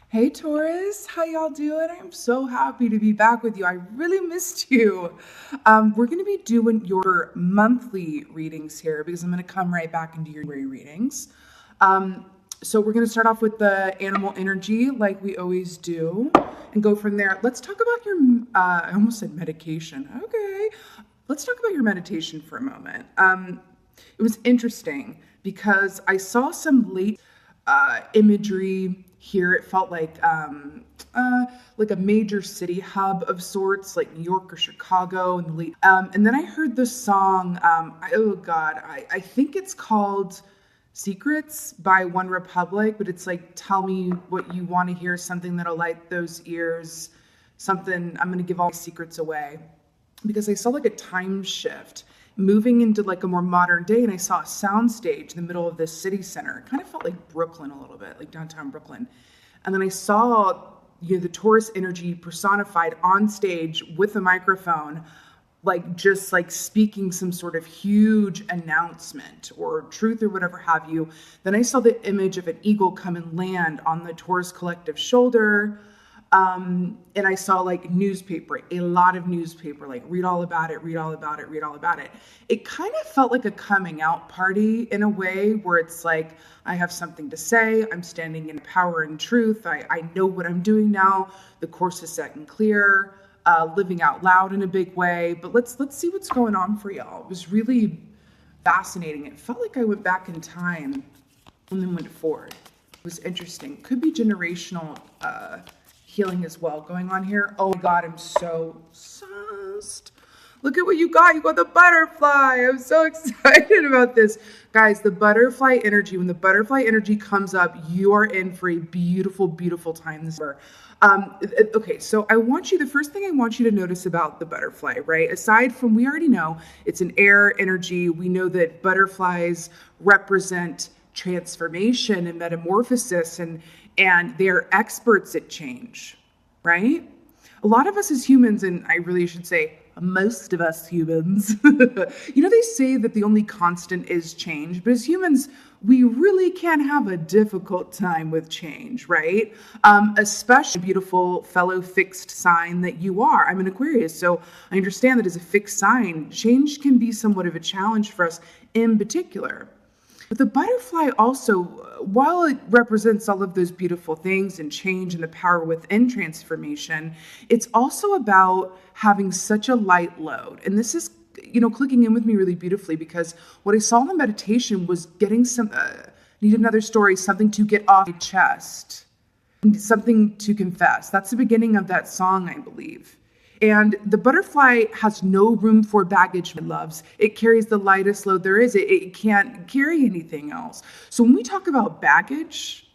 Hey Taurus, how y'all doing? I'm so happy to be back with you. I really missed you. We're going to be doing your monthly readings here because I'm going to come right back into your readings. So we're going to start off with the animal energy like we always do and go from there. Let's talk about your, I almost said medication. Okay. Let's talk about your meditation for a moment. It was interesting because I saw some late imagery here. It felt like a major city hub of sorts, like New York or Chicago. And then I heard the song. I think it's called "Secrets" by One Republic, but it's like, tell me what you want to hear, something that'll light those ears, something. I'm gonna give all my secrets away, because I saw like a time shift moving into like a more modern day, and I saw a sound stage in the middle of this city center. It kind of felt like Brooklyn a little bit, like downtown Brooklyn. And then I saw the Taurus energy personified on stage with a microphone, like just like speaking some sort of huge announcement or truth or whatever have you. Then I saw the image of an eagle come and land on the Taurus collective shoulder. And I saw like newspaper, a lot of newspaper, like read all about it, read all about it, read all about it. It kind of felt like a coming out party in a way where it's like, I have something to say. I'm standing in power and truth. I know what I'm doing now. The course is set and clear, living out loud in a big way. But let's see what's going on for y'all. It was really fascinating. It felt like I went back in time and then went forward. It was interesting. Could be generational, healing as well going on here. Oh my God, I'm so obsessed. Look at what you got. You got the butterfly. I'm so excited about this. Guys, the butterfly energy, when the butterfly energy comes up, you are in for a beautiful, beautiful time this year. Okay, so the first thing I want you to notice about the butterfly, right? Aside from, we already know it's an air energy. We know that butterflies represent transformation and metamorphosis, and they're experts at change, right? A lot of us as humans, and I really should say most of us humans, they say that the only constant is change, but as humans, we really can have a difficult time with change, right? Especially beautiful fellow fixed sign that you are. I'm an Aquarius, so I understand that as a fixed sign, change can be somewhat of a challenge for us in particular. But the butterfly also, while it represents all of those beautiful things and change and the power within transformation, it's also about having such a light load. And this is, clicking in with me really beautifully, because what I saw in the meditation was getting need another story, something to get off my chest, something to confess. That's the beginning of that song, I believe. And the butterfly has no room for baggage, my loves. It carries the lightest load there is. It can't carry anything else. So when we talk about baggage,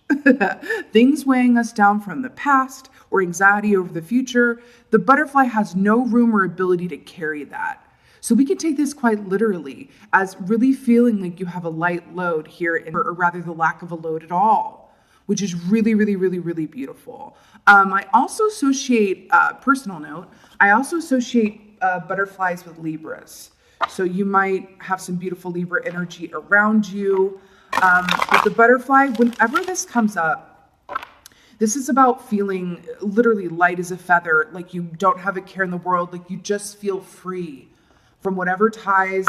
things weighing us down from the past or anxiety over the future, the butterfly has no room or ability to carry that. So we can take this quite literally as really feeling like you have a light load here, or rather the lack of a load at all, which is really, really, really, really beautiful. I also associate, personal note, I also associate butterflies with Libras. So you might have some beautiful Libra energy around you. With the butterfly, whenever this comes up, this is about feeling literally light as a feather, like you don't have a care in the world, like you just feel free from whatever ties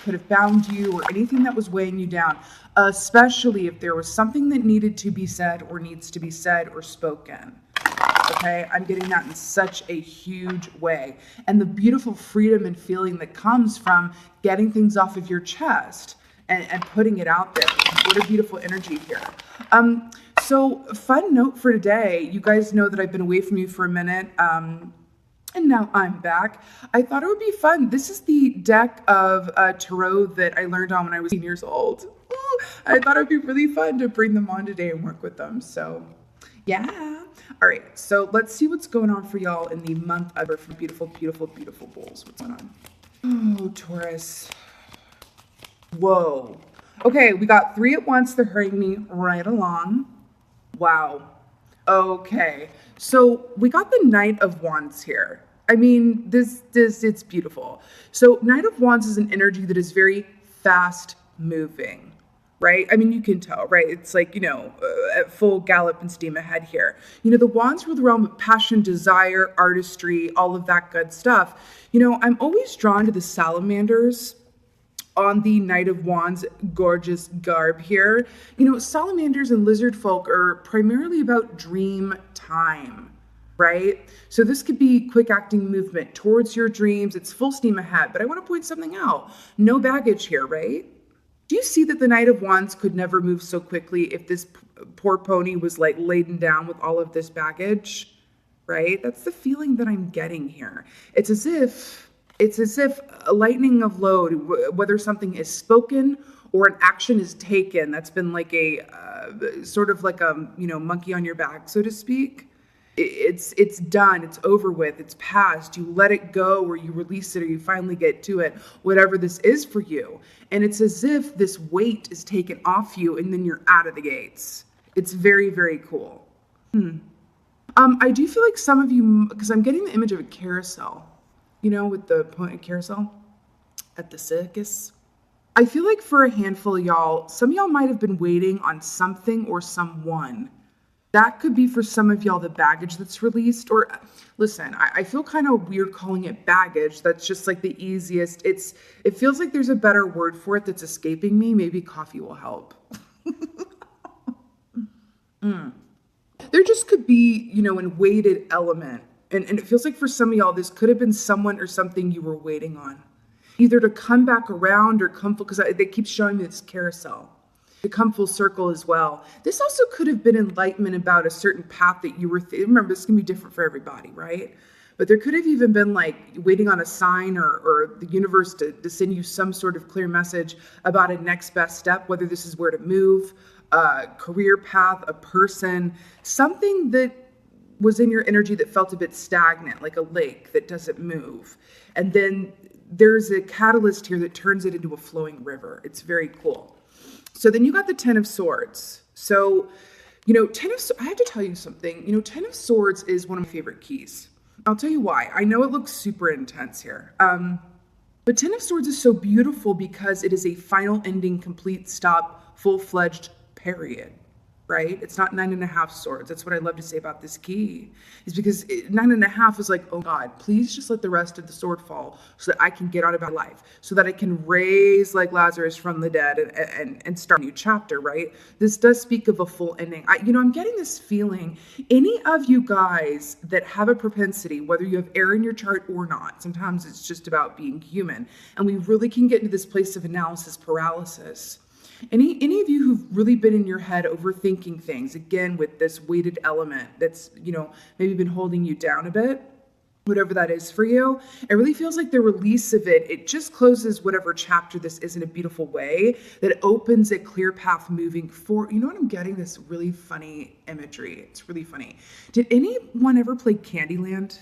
could have bound you or anything that was weighing you down, especially if there was something that needed to be said or needs to be said or spoken. Okay, I'm getting that in such a huge way. And the beautiful freedom and feeling that comes from getting things off of your chest and putting it out there. What a beautiful energy here. So fun note for today. You guys know that I've been away from you for a minute. And now I'm back. I thought it would be fun. This is the deck of tarot that I learned on when I was 18 years old. Ooh, I thought it would be really fun to bring them on today and work with them. So yeah. All right. So let's see what's going on for y'all in the month of from beautiful, beautiful, beautiful bulls. What's going on? Oh, Taurus. Whoa. Okay. We got 3 at once. They're hurrying me right along. Wow. Okay. So we got the Knight of Wands here. I mean, it's beautiful. So Knight of Wands is an energy that is very fast moving, right? I mean, you can tell, right? It's like, at full gallop and steam ahead here. The wands rule the realm of passion, desire, artistry, all of that good stuff. I'm always drawn to the salamanders on the Knight of Wands gorgeous garb here. Salamanders and lizard folk are primarily about dream time, right? So this could be quick acting movement towards your dreams. It's full steam ahead, but I want to point something out. No baggage here, right? Do you see that the Knight of Wands could never move so quickly if this poor pony was like laden down with all of this baggage, right? That's the feeling that I'm getting here. It's as if a lightning of load, whether something is spoken or an action is taken, that's been like a sort of like a monkey on your back, so to speak. It's done, it's over with, it's past. You let it go, or you release it, or you finally get to it, whatever this is for you. And it's as if this weight is taken off you and then you're out of the gates. It's very, very cool. I do feel like some of you, because I'm getting the image of a carousel, with the carousel at the circus. I feel like for a handful of y'all, some of y'all might have been waiting on something or someone. That could be for some of y'all the baggage that's released. Or listen, I feel kind of weird calling it baggage. That's just like the easiest. It feels like there's a better word for it that's escaping me. Maybe coffee will help. There just could be, an weighted element. And it feels like for some of y'all, this could have been someone or something you were waiting on. Either to come back around or come full, because they keep showing me this carousel. To come full circle as well. This also could have been enlightenment about a certain path that you were, remember, this can be different for everybody, right? But there could have even been like waiting on a sign or the universe to send you some sort of clear message about a next best step, whether this is where to move, a career path, a person, something that was in your energy that felt a bit stagnant, like a lake that doesn't move. And then there's a catalyst here that turns it into a flowing river. It's very cool. So then you got the 10 of Swords. So, I have to tell you something. 10 of Swords is one of my favorite keys. I'll tell you why. I know it looks super intense here. But 10 of Swords is so beautiful because it is a final ending, complete stop, full-fledged period. Right? It's not 9.5 swords. That's what I love to say about this key, is because 9.5 is like, oh God, please just let the rest of the sword fall so that I can get on about life, so that I can raise like Lazarus from the dead and start a new chapter, right? This does speak of a full ending. I'm getting this feeling, any of you guys that have a propensity, whether you have air in your chart or not, sometimes it's just about being human, and we really can get into this place of analysis paralysis. Any of you who've really been in your head overthinking things, again, with this weighted element that's, maybe been holding you down a bit, whatever that is for you, it really feels like the release of it just closes whatever chapter this is in a beautiful way that opens a clear path moving forward. You know what I'm getting? This really funny imagery. It's really funny. Did anyone ever play Candyland?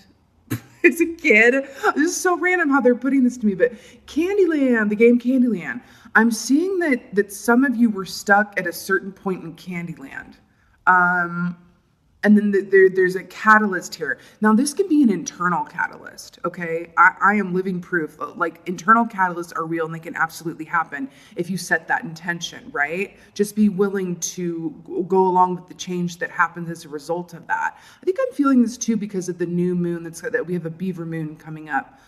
As a kid? This is so random how they're putting this to me, but Candyland, the game Candyland. I'm seeing that some of you were stuck at a certain point in Candyland. And then there's a catalyst here. Now, this can be an internal catalyst, okay? I am living proof. Like, internal catalysts are real and they can absolutely happen if you set that intention, right? Just be willing to go along with the change that happens as a result of that. I think I'm feeling this too because of the new moon that we have a beaver moon coming up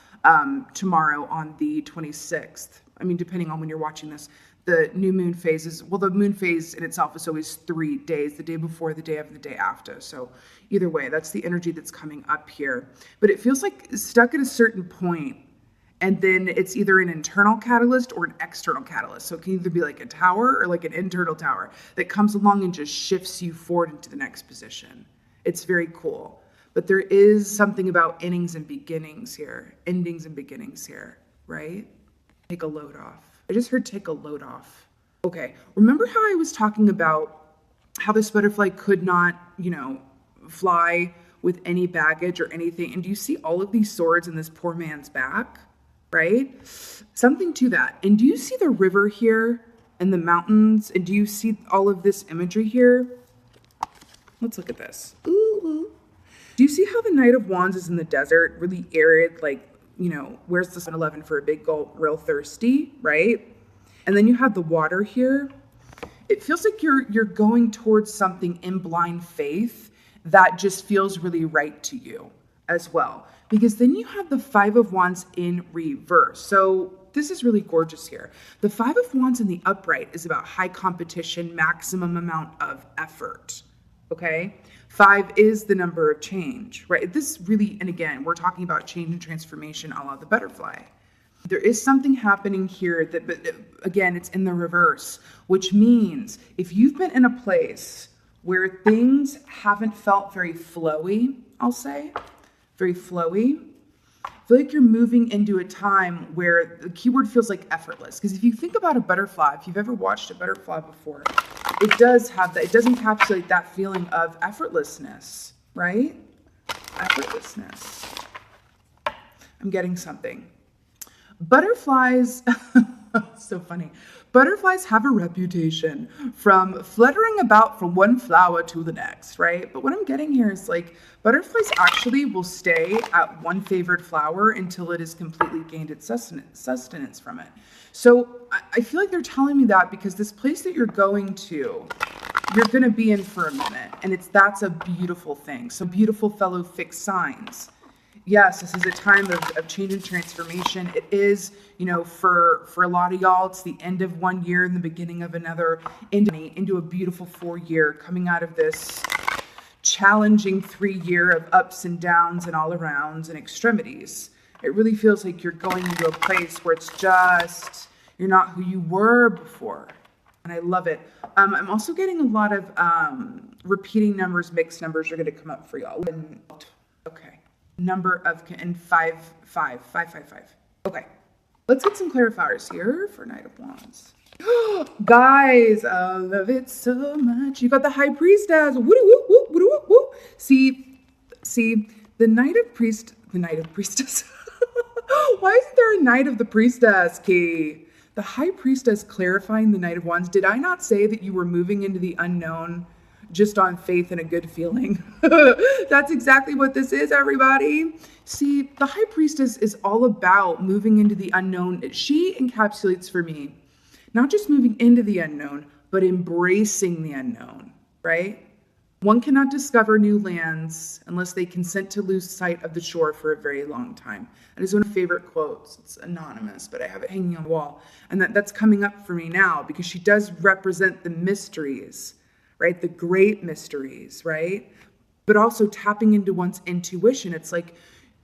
tomorrow on the 26th. I mean, depending on when you're watching this. The new moon phase is, the moon phase in itself is always 3 days, the day before, the day of, the day after. So either way, that's the energy that's coming up here. But it feels like stuck at a certain point, and then it's either an internal catalyst or an external catalyst. So it can either be like a tower or like an internal tower that comes along and just shifts you forward into the next position. It's very cool. But there is something about endings and beginnings here, right? Take a load off. I just heard take a load off. Okay, remember how I was talking about how this butterfly could not, fly with any baggage or anything? And do you see all of these swords in this poor man's back, right? Something to that. And do you see the river here and the mountains? And do you see all of this imagery here? Let's look at this. Ooh. Do you see how the Knight of Wands is in the desert, really arid, like, where's the 7-Eleven for a big gulp, real thirsty, right? And then you have the water here. it feels like you're going towards something in blind faith that just feels really right to you as well. Because then you have the Five of Wands in reverse. So this is really gorgeous here. The Five of Wands in the upright is about high competition, maximum amount of effort. Okay? 5 is the number of change, right? This really, and again, we're talking about change and transformation a la the butterfly. There is something happening here that, but again, it's in the reverse, which means if you've been in a place where things haven't felt very flowy, I'll say, very flowy, I feel like you're moving into a time where the keyword feels like effortless. Because if you think about a butterfly, if you've ever watched a butterfly before, it does have that, it does encapsulate that feeling of effortlessness, right? Effortlessness. I'm getting something. Butterflies, so funny. Butterflies have a reputation from fluttering about from one flower to the next, right? But what I'm getting here is like butterflies actually will stay at one favored flower until it has completely gained its sustenance from it. So I feel like they're telling me that because this place that you're going to, you're going to be in for a minute, and that's a beautiful thing. So beautiful fellow fixed signs. Yes, this is a time of change and transformation. It is, for a lot of y'all, it's the end of one year and the beginning of another, into a beautiful 4-year, coming out of this challenging 3-year of ups and downs and all arounds and extremities. It really feels like you're going into a place where it's just, you're not who you were before. And I love it. I'm also getting a lot of repeating numbers, mixed numbers are going to come up for y'all. Okay. Number of, and 5. Okay, let's get some clarifiers here for Knight of Wands. Guys, I love it so much. You got the High Priestess. Woo. See, the Knight of Priestess. Why isn't there a Knight of the Priestess, Key? The High Priestess clarifying the Knight of Wands. Did I not say that you were moving into the unknown just on faith and a good feeling? That's exactly what this is, everybody. See, the High Priestess is all about moving into the unknown. She encapsulates for me, not just moving into the unknown, but embracing the unknown, right? One cannot discover new lands unless they consent to lose sight of the shore for a very long time. That is one of my favorite quotes. It's anonymous, but I have it hanging on the wall. And that's coming up for me now because she does represent the mysteries, right? The great mysteries, right? But also tapping into one's intuition. It's like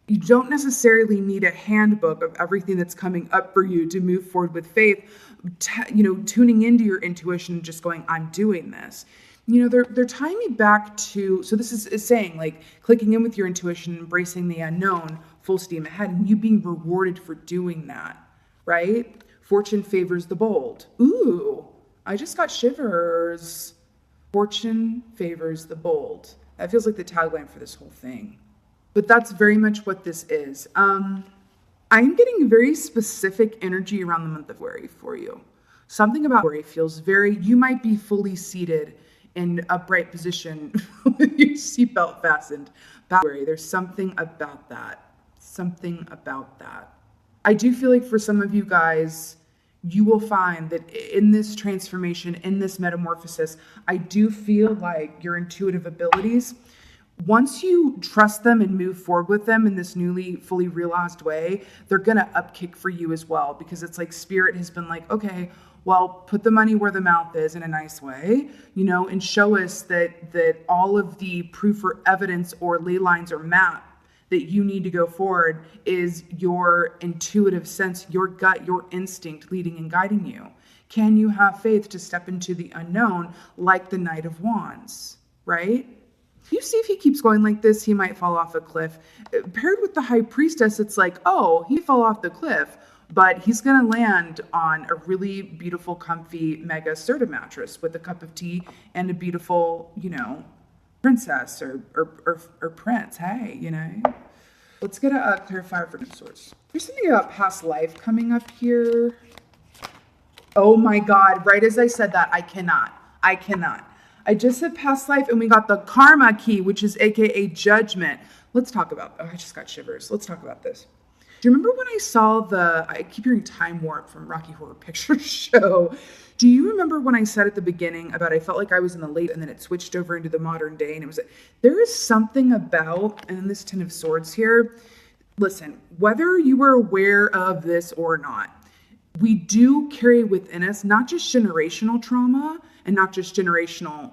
you don't necessarily need a handbook of everything that's coming up for you to move forward with faith. Tuning into your intuition and just going, I'm doing this. They're tying me back to, so this is saying like clicking in with your intuition, embracing the unknown, full steam ahead, and you being rewarded for doing that, right? Fortune favors the bold. Ooh, I just got shivers. Fortune favors the bold. That feels like the tagline for this whole thing. But that's very much what this is. I'm getting very specific energy around the month of February for you. Something about February feels very, you might be fully seated in upright position with your seatbelt fastened. February, there's something about that. I do feel like for some of you guys, you will find that in this transformation, in this metamorphosis, I do feel like your intuitive abilities, once you trust them and move forward with them in this newly fully realized way, they're going to upkick for you as well, because it's like spirit has been like, okay, well, put the money where the mouth is in a nice way, and show us that all of the proof or evidence or ley lines or map that you need to go forward is your intuitive sense, your gut, your instinct leading and guiding you. Can you have faith to step into the unknown like the Knight of Wands, right? You see, if he keeps going like this, he might fall off a cliff. Paired with the High Priestess, it's like, oh, he fell off the cliff, but he's going to land on a really beautiful, comfy, mega Serta mattress with a cup of tea and a beautiful, princess or prince. Hey, let's get a clarifier for sorts. There's something about past life coming up here. Oh my God, right as I said that, I cannot. I just said past life and we got the karma key, which is AKA judgment. Let's talk about, I just got shivers. Let's talk about this. Do you remember when I saw I keep hearing Time Warp from Rocky Horror Picture Show. Do you remember when I said at the beginning about I felt like I was in the late and then it switched over into the modern day, and it was, there is something about, and this Ten of Swords here, listen, whether you were aware of this or not, we do carry within us not just generational trauma and not just generational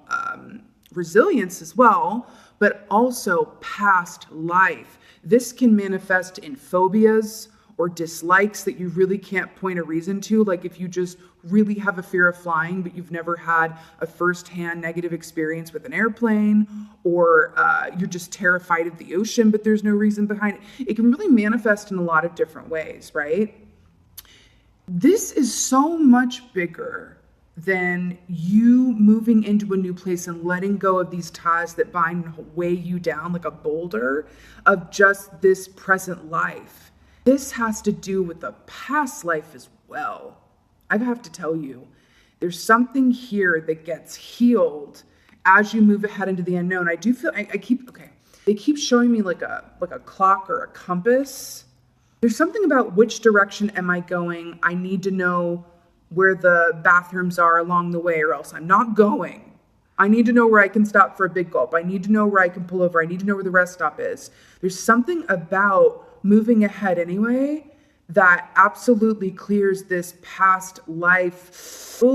resilience as well, but also past life. This can manifest in phobias or dislikes that you really can't point a reason to. Like if you just really have a fear of flying, but you've never had a firsthand negative experience with an airplane, or you're just terrified of the ocean, but there's no reason behind it. It can really manifest in a lot of different ways, right? This is so much bigger than you moving into a new place and letting go of these ties that bind and weigh you down like a boulder of just this present life. This has to do with the past life as well. I have to tell you, there's something here that gets healed as you move ahead into the unknown. I do feel, they keep showing me like a clock or a compass. There's something about which direction am I going? I need to know where the bathrooms are along the way, or else I'm not going. I need to know where I can stop for a big gulp. I need to know where I can pull over. I need to know where the rest stop is. There's something about moving ahead anyway that absolutely clears this past life, I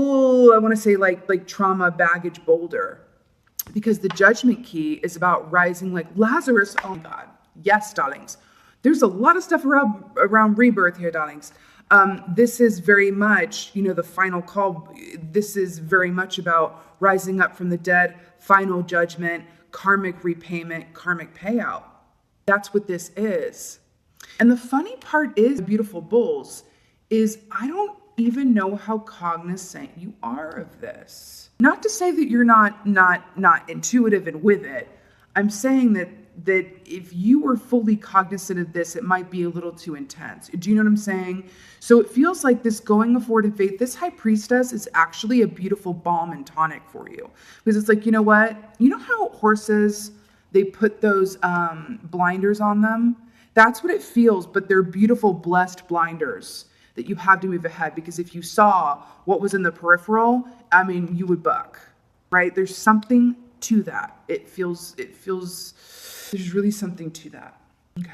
want to say like trauma baggage boulder, because the judgment key is about rising like Lazarus. Oh my God. Yes, darlings. There's a lot of stuff around rebirth here, darlings. This is very much, the final call. This is very much about rising up from the dead, final judgment, karmic repayment, karmic payout. That's what this is. And the funny part is, beautiful bulls, is I don't even know how cognizant you are of this. Not to say that you're not intuitive and with it. I'm saying that if you were fully cognizant of this, it might be a little too intense. Do you know what I'm saying? So it feels like this going forward in faith, this high priestess is actually a beautiful balm and tonic for you. Because it's like, you know what? You know how horses, they put those blinders on them? That's what it feels, but they're beautiful, blessed blinders that you have to move ahead. Because if you saw what was in the peripheral, you would buck, right? There's something to that. It feels, there's really something to that. Okay.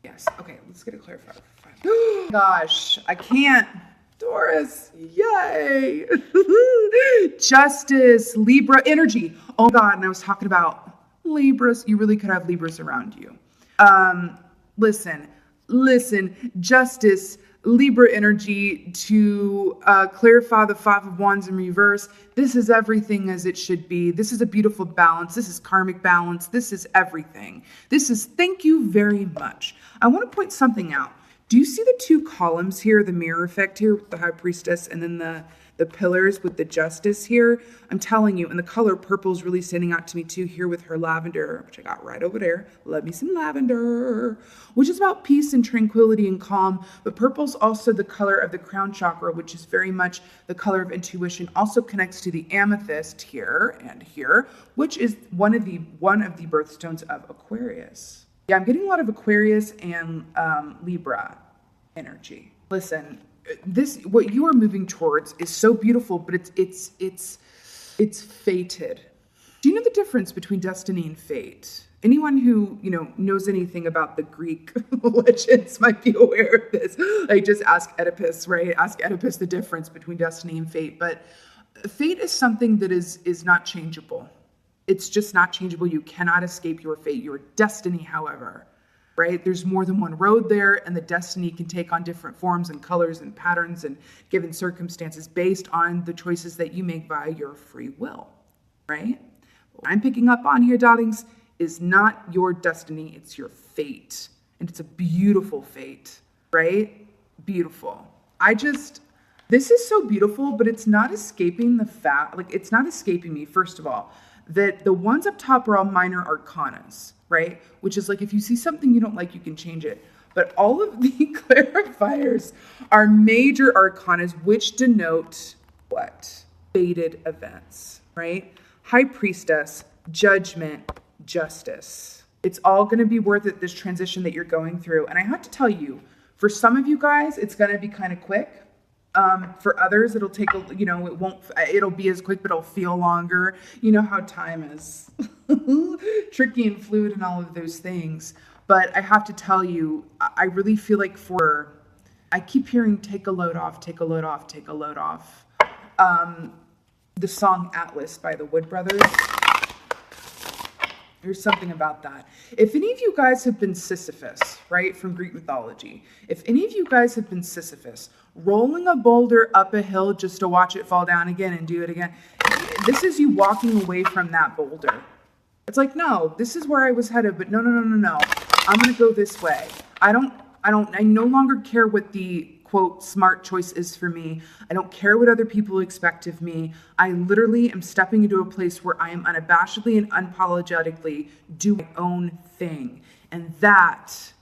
Yes. Okay. Let's get it clarified. Gosh, I can't. Taurus. Yay. Justice, Libra energy. Oh God. And I was talking about Libras. You really could have Libras around you. Listen, justice, Libra energy to clarify the Five of Wands in reverse. This is everything as it should be. This is a beautiful balance. This is karmic balance. This is everything. This is thank you very much. I want to point something out. Do you see the two columns here, the mirror effect here with the High Priestess and then the pillars with the Justice here? I'm telling you, and the color purple is really standing out to me too here with her lavender, which I got right over there. Love me some lavender, which is about peace and tranquility and calm. But purple's also the color of the crown chakra, which is very much the color of intuition. Also connects to the amethyst here and here, which is one of the birthstones of Aquarius. Yeah, I'm getting a lot of Aquarius and Libra energy. Listen, what you are moving towards is so beautiful, but it's fated. Do you know the difference between destiny and fate? Anyone who knows anything about the Greek legends might be aware of this. Like just ask Oedipus, right? Ask Oedipus the difference between destiny and fate. But fate is something that is not changeable. It's just not changeable. You cannot escape your fate. Your destiny, however, right? There's more than one road there, and the destiny can take on different forms and colors and patterns and given circumstances based on the choices that you make via your free will, right? What I'm picking up on here, darlings, is not your destiny. It's your fate. And it's a beautiful fate, right? Beautiful. This is so beautiful, but it's not escaping the fact, it's not escaping me, first of all, that the ones up top are all minor arcanas, right? Which is like, if you see something you don't like, you can change it. But all of the clarifiers are major arcanas, which denote what? Fated events, right? High Priestess, judgment, justice. It's all going to be worth it, this transition that you're going through. And I have to tell you, for some of you guys, it's going to be kind of quick. For others, it'll take it'll be as quick, but it'll feel longer. You know how time is tricky and fluid and all of those things. But I have to tell you, I really feel like I keep hearing take a load off, take a load off, take a load off. The song Atlas by the Wood Brothers. There's something about that. If any of you guys have been Sisyphus, right, from Greek mythology, if any of you guys have been Sisyphus, rolling a boulder up a hill just to watch it fall down again and do it again, this is you walking away from that boulder. It's like, no, this is where I was headed, but no. I'm going to go this way. I no longer care what the quote smart choice is for me. I don't care what other people expect of me. I literally am stepping into a place where I am unabashedly and unapologetically do my own thing. And that,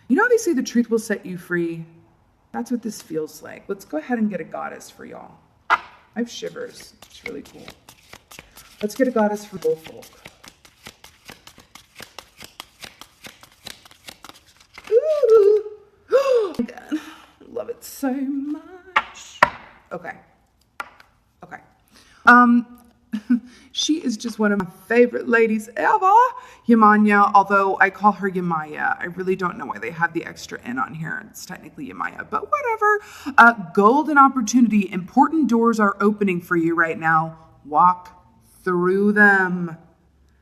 you know how they say the truth will set you free? That's what this feels like. Let's go ahead and get a goddess for y'all. I have shivers. It's really cool. Let's get a goddess for both folk. Ooh. Oh my God. Love it so much. Okay. She is just one of my favorite ladies ever. Yamanya, although I call her Yamaya. I really don't know why they have the extra N on here. It's technically Yamaya, but whatever. Golden opportunity. Important doors are opening for you right now. Walk through them.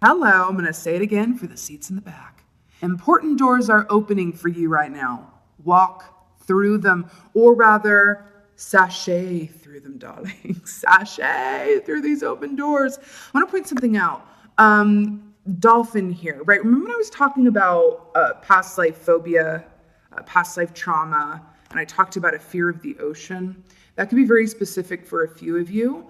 Hello, I'm going to say it again for the seats in the back. Important doors are opening for you right now. Walk through them, or rather, sashay through them, darling. Sashay through these open doors. I want to point something out. Dolphin here, right? Remember when I was talking about past life phobia, past life trauma, and I talked about a fear of the ocean? That could be very specific for a few of you.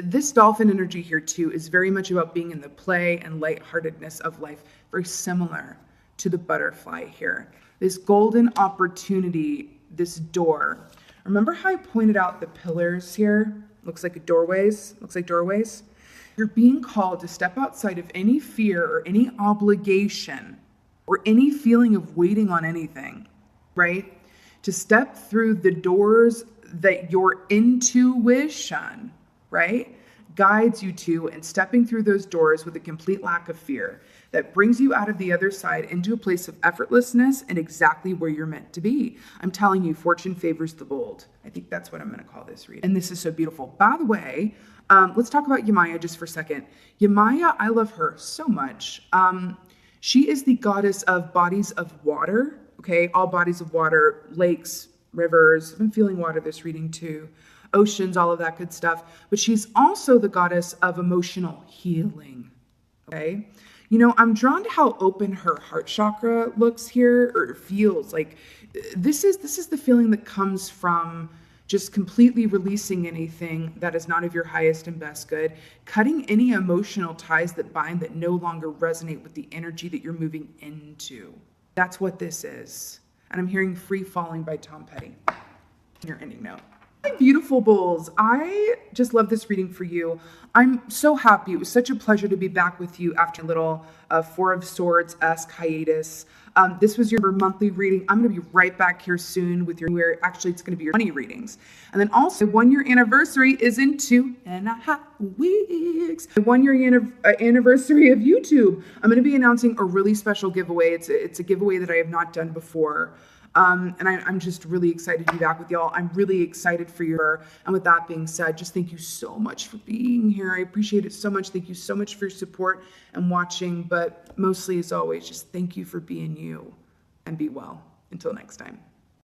This dolphin energy here too is very much about being in the play and lightheartedness of life, very similar to the butterfly here. This golden opportunity, this door. Remember how I pointed out the pillars here? Looks like doorways. You're being called to step outside of any fear or any obligation or any feeling of waiting on anything, right? To step through the doors that your intuition, right, guides you to, and stepping through those doors with a complete lack of fear that brings you out of the other side into a place of effortlessness and exactly where you're meant to be. I'm telling you, fortune favors the bold. I think that's what I'm going to call this reading. And this is so beautiful. By the way, let's talk about Yamaya just for a second. Yamaya, I love her so much. She is the goddess of bodies of water, okay? All bodies of water, lakes, rivers. I've been feeling water this reading too. Oceans, all of that good stuff. But she's also the goddess of emotional healing, okay? You know, I'm drawn to how open her heart chakra looks here, or feels. Like this is the feeling that comes from just completely releasing anything that is not of your highest and best good, cutting any emotional ties that bind that no longer resonate with the energy that you're moving into. That's what this is. And I'm hearing Free Falling by Tom Petty in your ending note. My beautiful bulls, I just love this reading for you. I'm so happy. It was such a pleasure to be back with you after a little Four of Swords-esque hiatus. This was your monthly reading. I'm going to be right back here soon with actually it's going to be your 20 readings. And then also, 1 year anniversary is in 2.5 weeks. The 1 year anniversary of YouTube. I'm going to be announcing a really special giveaway. It's a giveaway that I have not done before. And I'm just really excited to be back with y'all. I'm really excited for you. And with that being said, just thank you so much for being here. I appreciate it so much. Thank you so much for your support and watching. But mostly, as always, just thank you for being you, and be well. Until next time.